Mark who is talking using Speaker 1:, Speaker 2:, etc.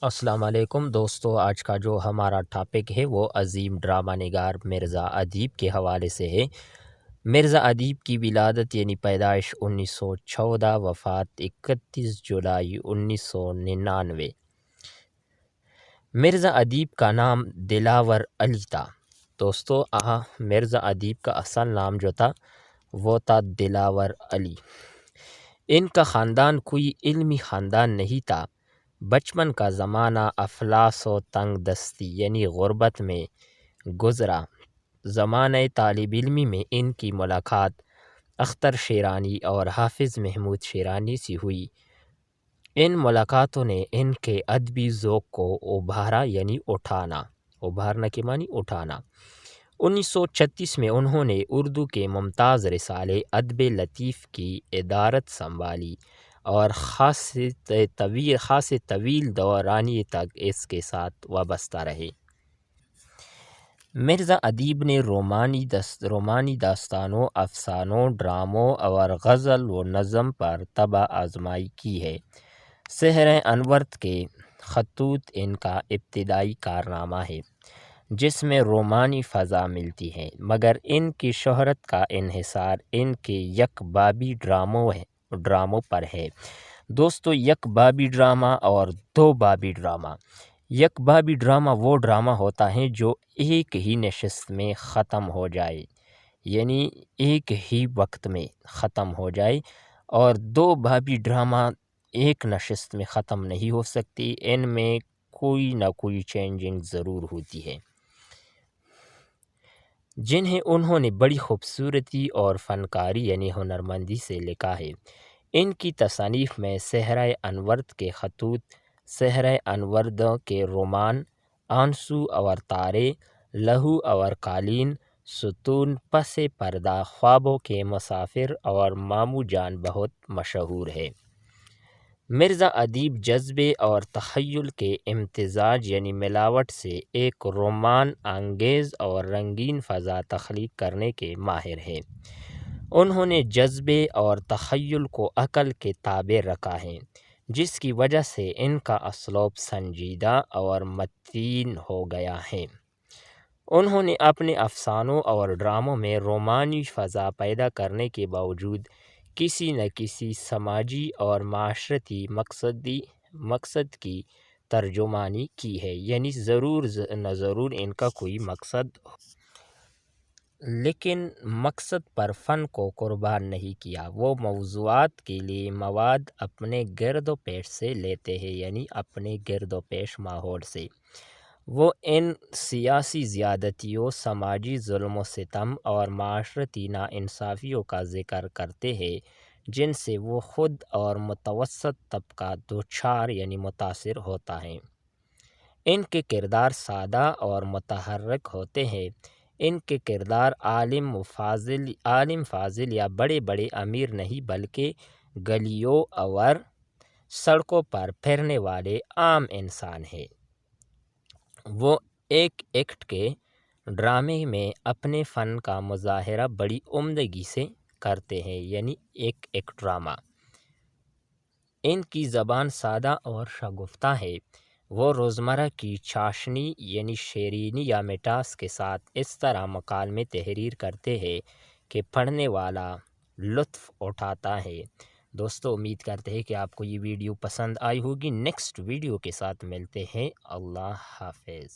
Speaker 1: السلام علیکم دوستو، آج کا جو ہمارا ٹاپک ہے وہ عظیم ڈرامہ نگار مرزا ادیب کے حوالے سے ہے۔ مرزا ادیب کی ولادت یعنی پیدائش 1914، وفات 31 جولائی 1999۔ مرزا ادیب کا نام دلاور علی تھا۔ دوستو مرزا ادیب کا اصل نام جو تھا وہ تھا دلاور علی۔ ان کا خاندان کوئی علمی خاندان نہیں تھا۔ بچپن کا زمانہ افلاس و تنگ دستی یعنی غربت میں گزرا۔ زمانہ طالب علمی میں ان کی ملاقات اختر شیرانی اور حافظ محمود شیرانی سے ہوئی۔ ان ملاقاتوں نے ان کے ادبی ذوق کو ابھارا یعنی ابھارنا کے معنی اٹھانا۔ 1936 میں انہوں نے اردو کے ممتاز رسالے ادب لطیف کی ادارت سنبھالی اور خاص طویل دورانی تک اس کے ساتھ وابستہ رہے۔ مرزا ادیب نے رومانی داستانوں، افسانوں، ڈراموں اور غزل و نظم پر طبع آزمائی کی ہے۔ سحر انورد کے خطوط ان کا ابتدائی کارنامہ ہے جس میں رومانی فضا ملتی ہے، مگر ان کی شہرت کا انحصار ان کے یک بابی ڈراموں پر ہے۔ دوستو، یک بابی ڈرامہ اور دو بابی ڈرامہ۔ یک بابی ڈرامہ وہ ڈرامہ ہوتا ہے جو ایک ہی نشست میں ختم ہو جائے، یعنی ایک ہی وقت میں ختم ہو جائے، اور دو بابی ڈرامہ ایک نشست میں ختم نہیں ہو سکتی، ان میں کوئی نہ کوئی چینجنگ ضرور ہوتی ہے، جنہیں انہوں نے بڑی خوبصورتی اور فنکاری یعنی ہنرمندی سے لکھا ہے۔ ان کی تصانیف میں سحرۂ انورد کے خطوط، سحرۂ انورد کے رومان، آنسو اور تارے، لہو اور قالین، ستون، پس پردہ، خوابوں کے مسافر اور ماموں جان بہت مشہور ہے۔ مرزا ادیب جذبے اور تخیل کے امتزاج یعنی ملاوٹ سے ایک رومان انگیز اور رنگین فضا تخلیق کرنے کے ماہر ہیں۔ انہوں نے جذبے اور تخیل کو عقل کے تابع رکھا ہے، جس کی وجہ سے ان کا اسلوب سنجیدہ اور متین ہو گیا ہے۔ انہوں نے اپنے افسانوں اور ڈراموں میں رومانی فضا پیدا کرنے کے باوجود کسی نہ کسی سماجی اور معاشرتی مقصد کی ترجمانی کی ہے، یعنی ضرور نہ ضرور ان کا کوئی مقصد ہو، لیکن مقصد پر فن کو قربان نہیں کیا۔ وہ موضوعات کے لیے مواد اپنے گرد و پیش سے لیتے ہیں، یعنی اپنے گرد و پیش ماحول سے۔ وہ ان سیاسی زیادتیوں، سماجی ظلم و ستم اور معاشرتی ناانصافیوں کا ذکر کرتے ہیں جن سے وہ خود اور متوسط طبقہ دوچار یعنی متاثر ہوتا ہے۔ ان کے کردار سادہ اور متحرک ہوتے ہیں۔ ان کے کردار عالم فاضل یا بڑے بڑے امیر نہیں، بلکہ گلیوں اور سڑکوں پر پھرنے والے عام انسان ہیں۔ وہ ایک ایکٹ کے ڈرامے میں اپنے فن کا مظاہرہ بڑی عمدگی سے کرتے ہیں، یعنی ایک ڈرامہ۔ ان کی زبان سادہ اور شگفتہ ہے۔ وہ روزمرہ کی چاشنی یعنی شیرینی یا مٹاس کے ساتھ اس طرح مکالمے تحریر کرتے ہیں کہ پڑھنے والا لطف اٹھاتا ہے۔ دوستو، امید کرتے ہیں کہ آپ کو یہ ویڈیو پسند آئی ہوگی۔ نیکسٹ ویڈیو کے ساتھ ملتے ہیں۔ اللہ حافظ۔